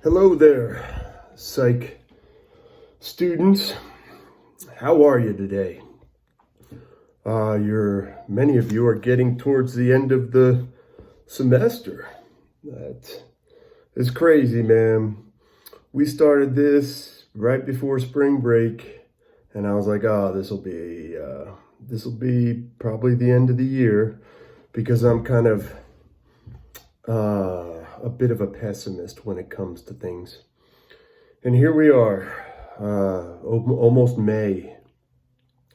Hello there, Psych students. How are you today? Many of you are getting towards the end of the semester. That is crazy, man. We started this right before spring break, and I was like, "Oh, this will be probably the end of the year," because I'm kind of a bit of a pessimist when it comes to things. And here we are, almost May,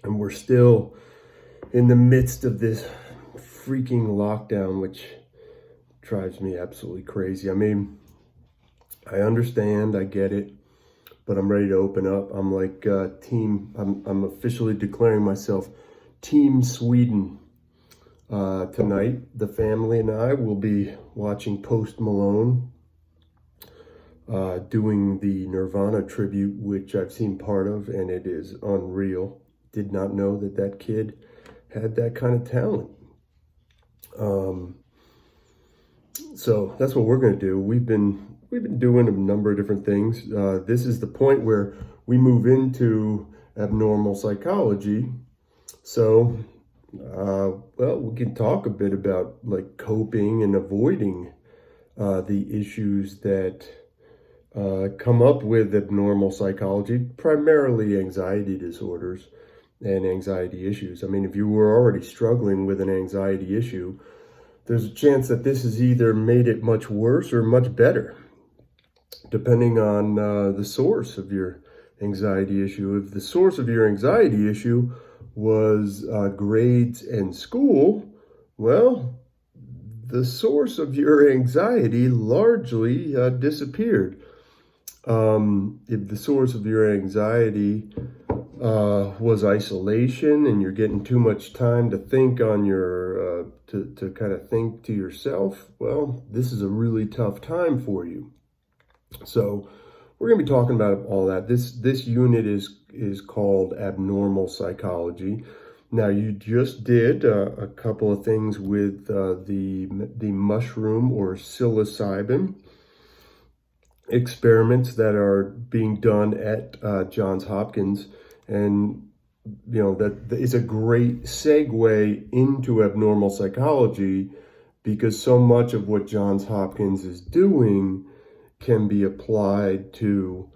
and we're still in the midst of this freaking lockdown, which drives me absolutely crazy. I mean, I understand, I get it, but I'm ready to open up. I'm like I'm officially declaring myself Team Sweden. Tonight, the family and I will be watching Post Malone doing the Nirvana tribute, which I've seen part of, and it is unreal. Did not know that that kid had that kind of talent. So that's what we're going to do. We've been doing a number of different things. This is the point where we move into abnormal psychology. So, well, we can talk a bit about like coping and avoiding the issues that come up with abnormal psychology, primarily anxiety disorders and anxiety issues. I mean, if you were already struggling with an anxiety issue, there's a chance that this has either made it much worse or much better, depending on the source of your anxiety issue. If the source of your anxiety issue was grades and school, well, the source of your anxiety largely disappeared. If the source of your anxiety was isolation and you're getting too much time to think on your, to kind of think to yourself, well, this is a really tough time for you. So we're going to be talking about all that. This unit is called Abnormal Psychology. Now, you just did a couple of things with the mushroom or psilocybin experiments that are being done at Johns Hopkins, and that is a great segue into abnormal psychology, because so much of what Johns Hopkins is doing can be applied to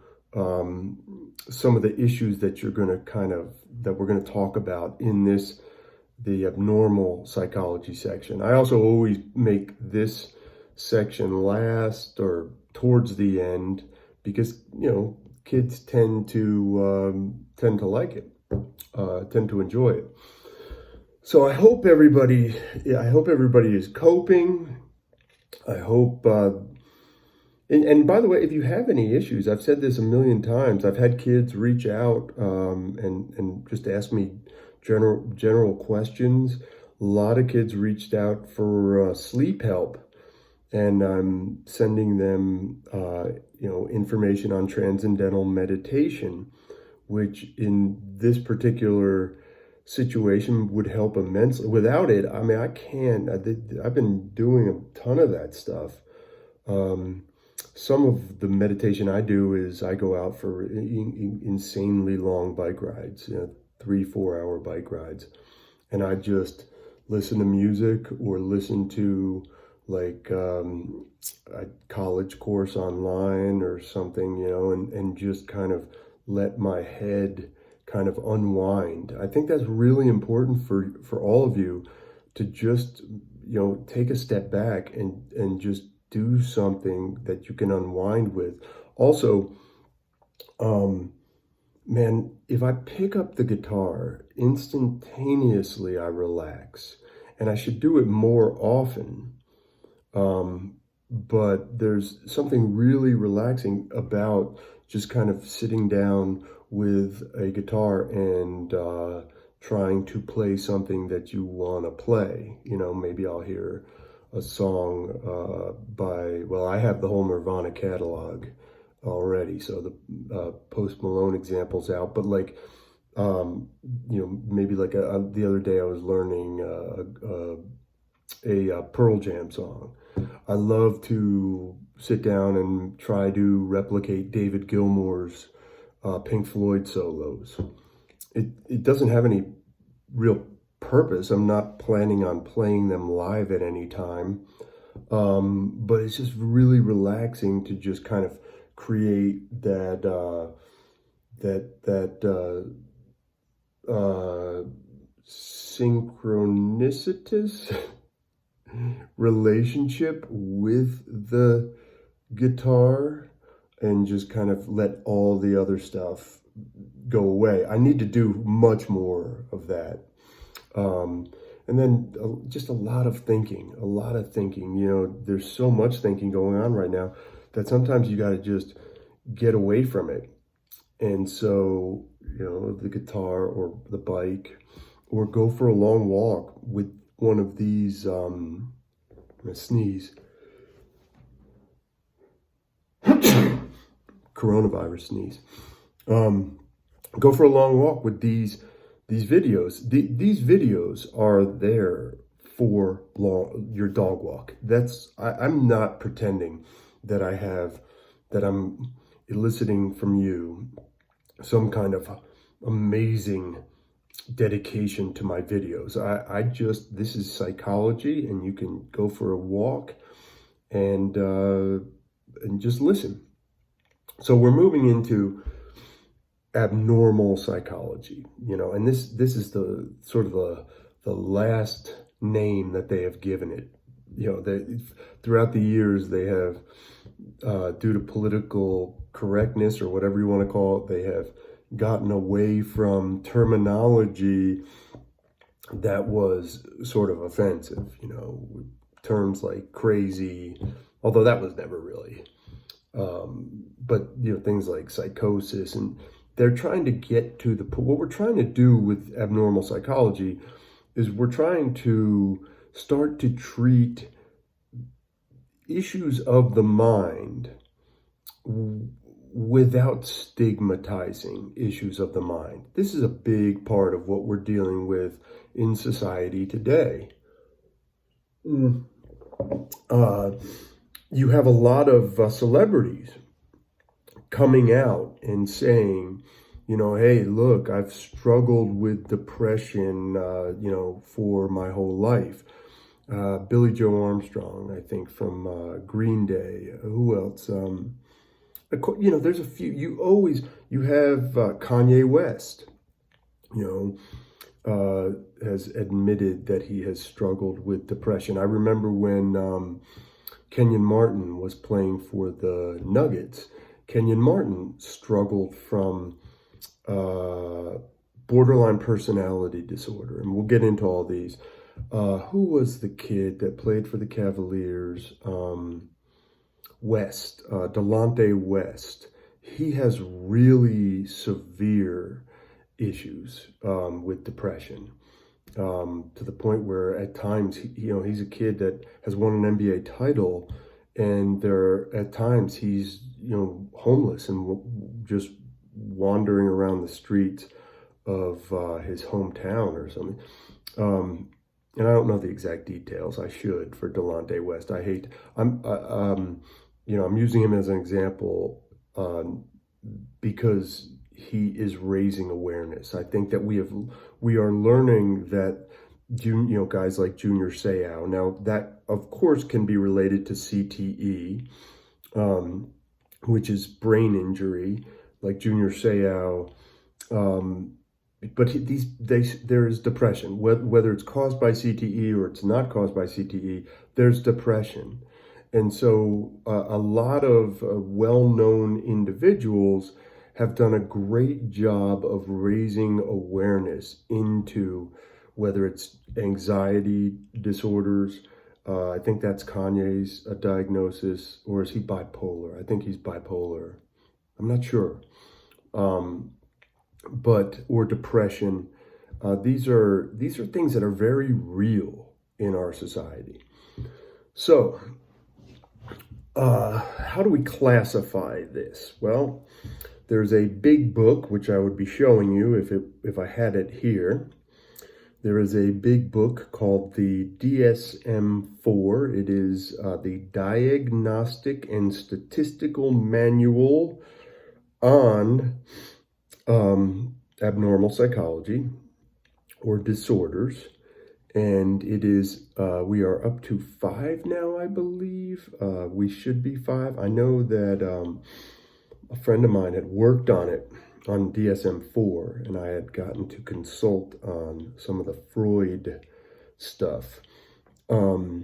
some of the issues that we're going to talk about in the abnormal psychology section. I also always make this section last or towards the end, because kids tend to like it, tend to enjoy it. So I hope everybody is coping. I hope and by the way, if you have any issues, I've said this a million times, I've had kids reach out and just ask me general questions. A lot of kids reached out for sleep help, and I'm sending them information on Transcendental Meditation, which in this particular situation would help immensely. Without it, I mean, I can't. I've been doing a ton of that stuff. Some of the meditation I do is I go out for insanely long bike rides, 3-4 hour bike rides, and I just listen to music or listen to like a college course online or something, and just kind of let my head kind of unwind. I think that's really important for all of you, to just take a step back and just do something that you can unwind with. Also, man, if I pick up the guitar, instantaneously I relax, and I should do it more often. But there's something really relaxing about just kind of sitting down with a guitar and trying to play something that you want to play. Maybe I'll hear a song I have the whole Nirvana catalog already, so the Post Malone example's out, but like, maybe like the other day I was learning a Pearl Jam song. I love to sit down and try to replicate David Gilmour's Pink Floyd solos. It doesn't have any real purpose. I'm not planning on playing them live at any time. But it's just really relaxing to just kind of create that synchronicitous relationship with the guitar, and just kind of let all the other stuff go away. I need to do much more of that. And then just a lot of thinking. You know, there's so much thinking going on right now that sometimes you got to just get away from it. And so, you know, the guitar or the bike, or go for a long walk with one of these, I'm gonna sneeze, coronavirus sneeze. Go for a long walk with these videos. These videos are there for your dog walk. I'm not pretending that I'm eliciting from you some kind of amazing dedication to my videos. This is psychology, and you can go for a walk and just listen. So we're moving into abnormal psychology, you know, and this is the sort of the last name that they have given it. You know, throughout the years they have, due to political correctness or whatever you want to call it, they have gotten away from terminology that was sort of offensive, you know, terms like crazy, although that was never really, but, you know, things like psychosis. And they're trying to get to what we're trying to do with abnormal psychology is we're trying to start to treat issues of the mind without stigmatizing issues of the mind. This is a big part of what we're dealing with in society today. You have a lot of celebrities coming out and saying, you know, hey, look, I've struggled with depression, you know, for my whole life. Billy Joe Armstrong, I think, from Green Day. Who else? You know, there's a few. You have Kanye West, you know, has admitted that he has struggled with depression. I remember when Kenyon Martin was playing for the Nuggets. Kenyon Martin struggled from borderline personality disorder, and we'll get into all these. Who was the kid that played for the Cavaliers? West, Delonte West. He has really severe issues with depression, to the point where at times, you know, he's a kid that has won an NBA title, and at times he's, you know, homeless and just wandering around the streets of his hometown or something. And I don't know the exact details. I should, for Delonte West. You know, I'm using him as an example because he is raising awareness. I think that we are learning that, you know, guys like Junior Seau. Now that of course can be related to CTE, which is brain injury, like Junior Seau. But there is depression, whether it's caused by CTE or it's not caused by CTE. There's depression. And so a lot of well-known individuals have done a great job of raising awareness into whether it's anxiety disorders. I think that's Kanye's diagnosis, or is he bipolar? I think he's bipolar. I'm not sure. Or depression. These are things that are very real in our society. So, how do we classify this? Well, there's a big book which I would be showing you if I had it here. There is a big book called the DSM-4. It is the Diagnostic and Statistical Manual on abnormal psychology or disorders. And it is, we are up to 5 now, I believe. We should be 5. I know that a friend of mine had worked on it, on DSM-4, and I had gotten to consult on some of the Freud stuff. But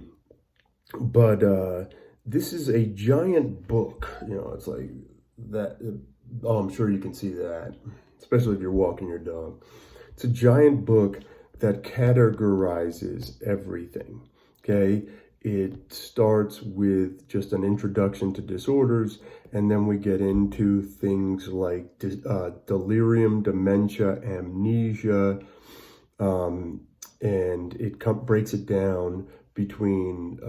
this is a giant book, it's like that. Oh, I'm sure you can see that, especially if you're walking your dog. It's a giant book that categorizes everything, okay? It starts with just an introduction to disorders, and then we get into things like delirium, dementia, amnesia, and it breaks it down between,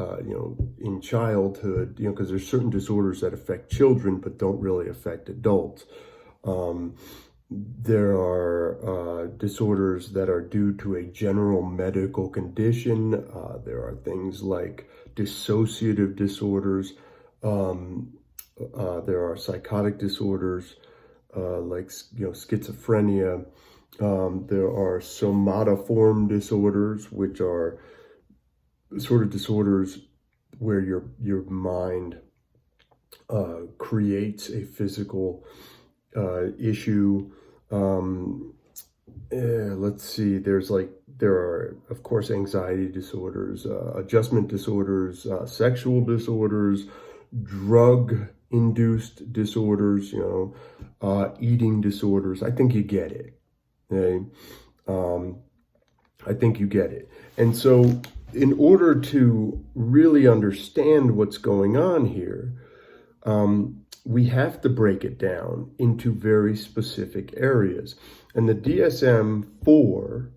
in childhood, because there's certain disorders that affect children but don't really affect adults. There are disorders that are due to a general medical condition. There are things like dissociative disorders. There are psychotic disorders like schizophrenia. There are somatoform disorders, which are sort of disorders where your mind creates a physical issue. Let's see, there are, of course, anxiety disorders, adjustment disorders, sexual disorders, drug-induced disorders, eating disorders. I think you get it. Okay? I think you get it. And so in order to really understand what's going on here, we have to break it down into very specific areas. And the DSM-4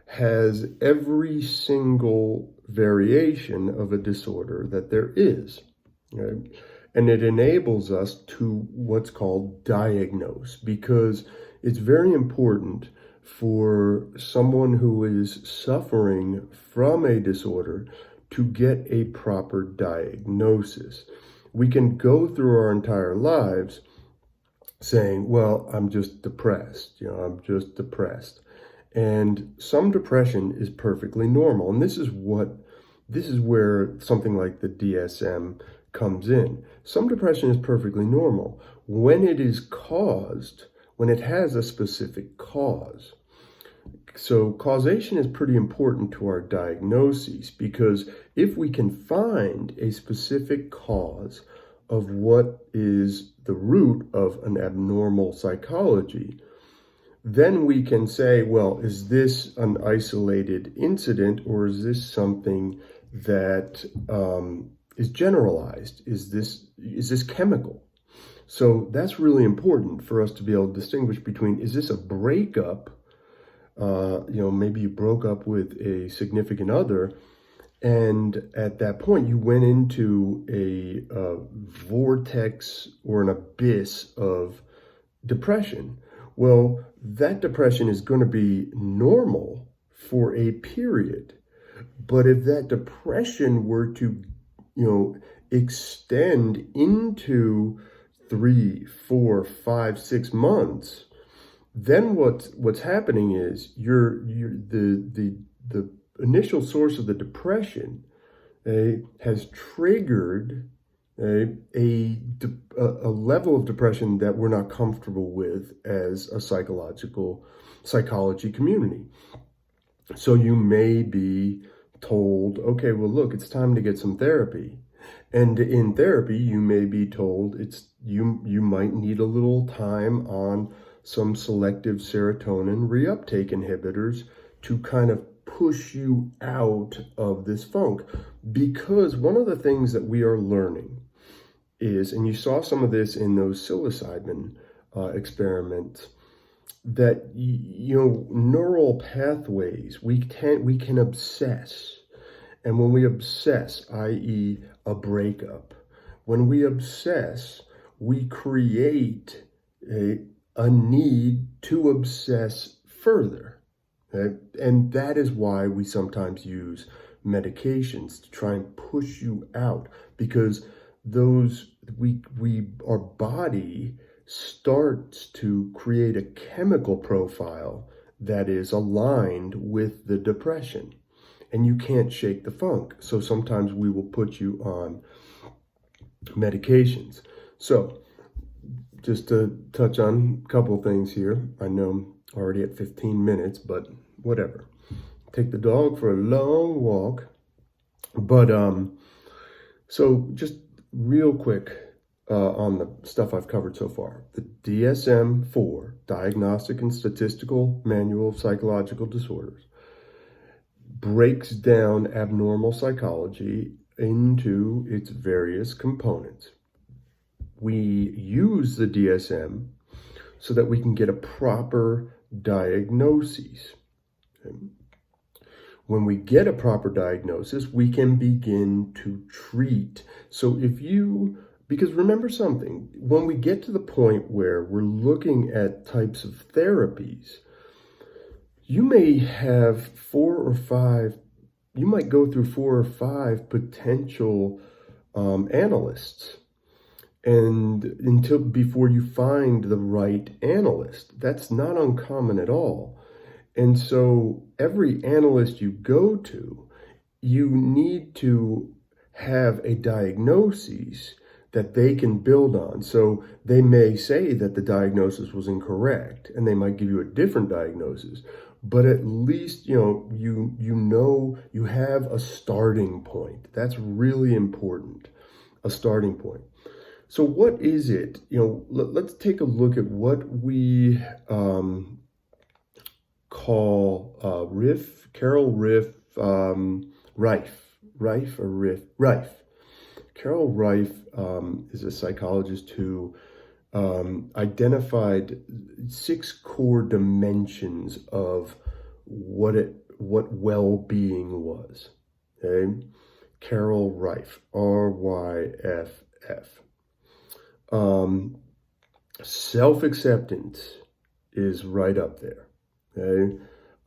has every single variation of a disorder that there is. Right? And it enables us to what's called diagnose, because it's very important for someone who is suffering from a disorder to get a proper diagnosis. We can go through our entire lives saying, well, I'm just depressed, I'm just depressed. And some depression is perfectly normal. And this is where something like the DSM comes in. Some depression is perfectly normal when it has a specific cause. So causation is pretty important to our diagnoses, because if we can find a specific cause of what is the root of an abnormal psychology, then we can say, well, is this an isolated incident, or is this something that is generalized? Is this chemical? So that's really important for us to be able to distinguish between, is this a breakup? Maybe you broke up with a significant other, and at that point you went into a vortex or an abyss of depression. Well, that depression is going to be normal for a period. But if that depression were to, extend into 3, 4, 5, 6 months, then what's happening is the initial source of the depression has triggered a level of depression that we're not comfortable with as a psychology community. So you may be told, okay, well, look, it's time to get some therapy. And in therapy, you may be told you might need a little time on some selective serotonin reuptake inhibitors to kind of push you out of this funk. Because one of the things that we are learning is, and you saw some of this in those psilocybin experiments, that neural pathways, we can obsess. And when we obsess, i.e. a breakup, when we obsess, we create a need to obsess further. Okay? And that is why we sometimes use medications to try and push you out, because our body starts to create a chemical profile that is aligned with the depression, and you can't shake the funk. So sometimes we will put you on medications. So just to touch on a couple things here. I know I'm already at 15 minutes, but whatever. Take the dog for a long walk. But so just real quick on the stuff I've covered so far. The DSM-4, Diagnostic and Statistical Manual of Psychological Disorders, breaks down abnormal psychology into its various components. We use the DSM so that we can get a proper diagnosis. Okay? When we get a proper diagnosis, we can begin to treat. So because remember something, when we get to the point where we're looking at types of therapies, you may have you might go through 4 or 5 potential analysts, and before you find the right analyst. That's not uncommon at all. And so every analyst you go to, you need to have a diagnosis that they can build on. So they may say that the diagnosis was incorrect, and they might give you a different diagnosis, but at least you have a starting point. That's really important, a starting point. So what is it? Let's take a look at what we call Carol Rife. Carol Rife is a psychologist who identified 6 core dimensions of what well-being was. Okay, Carol Rife, RYFF. Self-acceptance is right up there. Okay,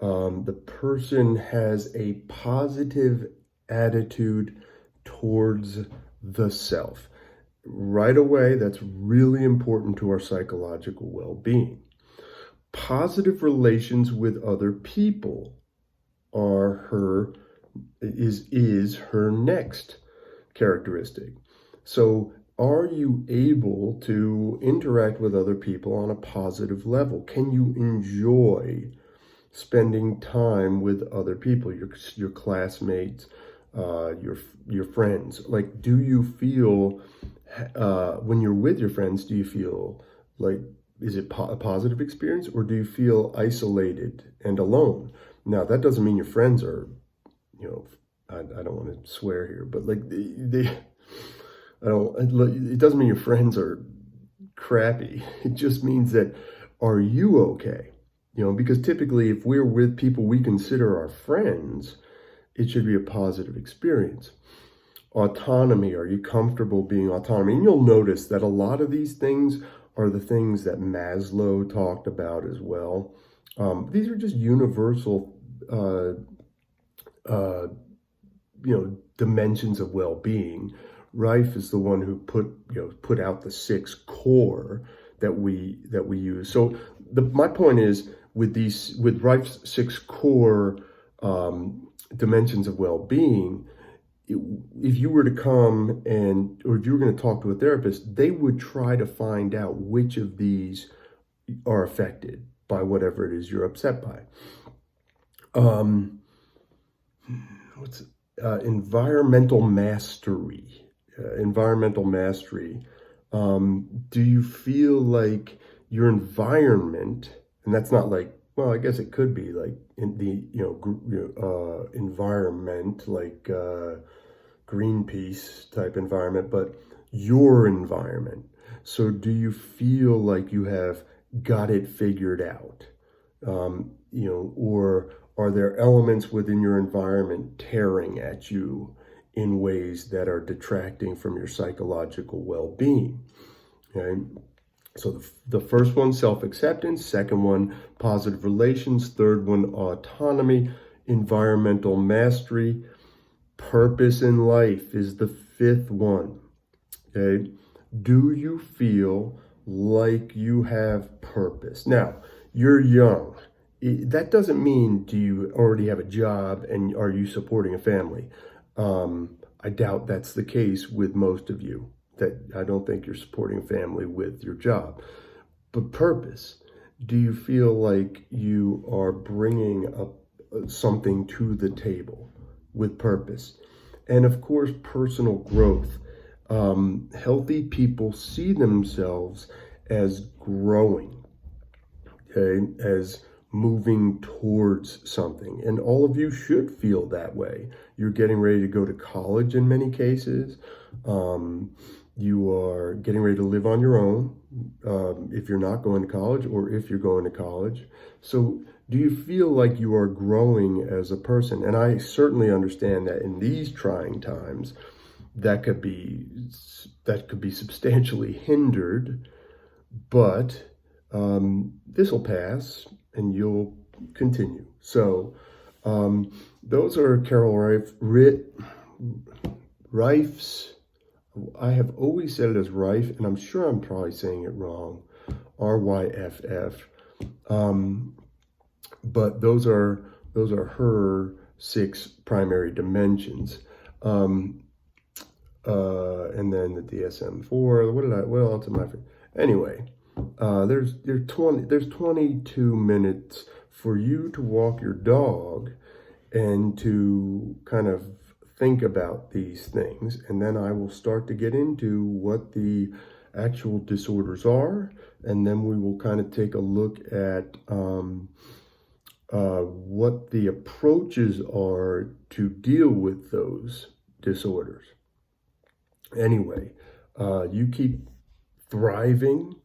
the person has a positive attitude towards the self. Right away, that's really important to our psychological well-being. Positive relations with other people is her next characteristic. So are you able to interact with other people on a positive level? Can you enjoy spending time with other people, your classmates, your friends? Like, do you feel, when you're with your friends, do you feel like, is it a positive experience, or do you feel isolated and alone? Now, that doesn't mean your friends are, I don't want to swear here, but like it doesn't mean your friends are crappy. It just means that, are you okay? Because typically if we're with people we consider our friends, it should be a positive experience. Autonomy, are you comfortable being autonomous? And you'll notice that a lot of these things are the things that Maslow talked about as well. These are just universal dimensions of well-being. Rife is the one who put out the 6 core that we use. So my point is, with Rife's 6 core dimensions of well-being, if you were to come or if you were going to talk to a therapist, they would try to find out which of these are affected by whatever it is you're upset by. Environmental mastery. Do you feel like your environment, and that's not like, well, I guess it could be like in the environment, like Greenpeace type environment, but your environment. So do you feel like you have got it figured out? Or are there elements within your environment tearing at you in ways that are detracting from your psychological well-being? Okay? So the first one, self-acceptance. Second one, positive relations. Third one, autonomy. Environmental mastery. Purpose in life is the fifth one. Okay. Do you feel like you have purpose? Now, you're young. That doesn't mean do you already have a job and are you supporting a family? I doubt that's the case with most of you. That I don't think you're supporting a family with your job. But purpose, do you feel like you are bringing up something to the table with purpose? And of course, personal growth. Healthy people see themselves as growing, okay, as moving towards something. And all of you should feel that way. You're getting ready to go to college in many cases. You are getting ready to live on your own if you're not going to college or if you're going to college. So do you feel like you are growing as a person? And I certainly understand that in these trying times, that could be substantially hindered, but this will pass and you'll continue. So those are Carol Reif's. I have always said it as Rife, and I'm sure I'm probably saying it wrong, RYFF. But those are her 6 primary dimensions. And then the DSM-4. What else am I? Anyway, there's 22 minutes for you to walk your dog and to kind of think about these things, and then I will start to get into what the actual disorders are, and then we will kind of take a look at what the approaches are to deal with those disorders. Anyway, you keep thriving.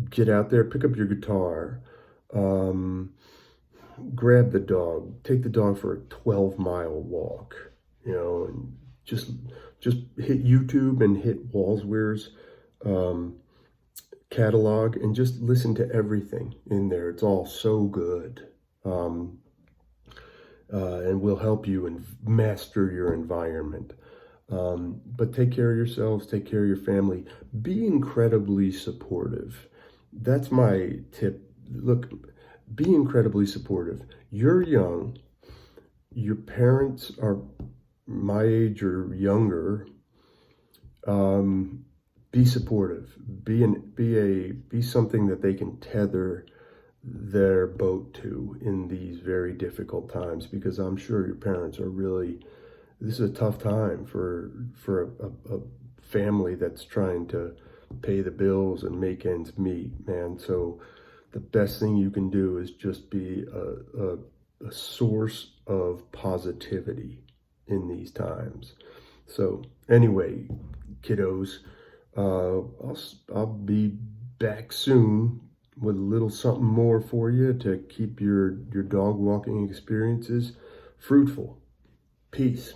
Get out there, pick up your guitar, grab the dog, take the dog for a 12-mile walk, and just hit YouTube and hit Walsweir's catalog and just listen to everything in there. It's all so good. And will help you master your environment. But take care of yourselves, take care of your family. Be incredibly supportive. That's my tip. Look, be incredibly supportive. You're young. Your parents are my age or younger. Be supportive. Be something that they can tether their boat to in these very difficult times, because I'm sure your parents are really, this is a tough time for a family that's trying to pay the bills and make ends meet, man. So the best thing you can do is just be a source of positivity in these times. So anyway, kiddos, I'll be back soon with a little something more for you to keep your dog walking experiences fruitful. Peace.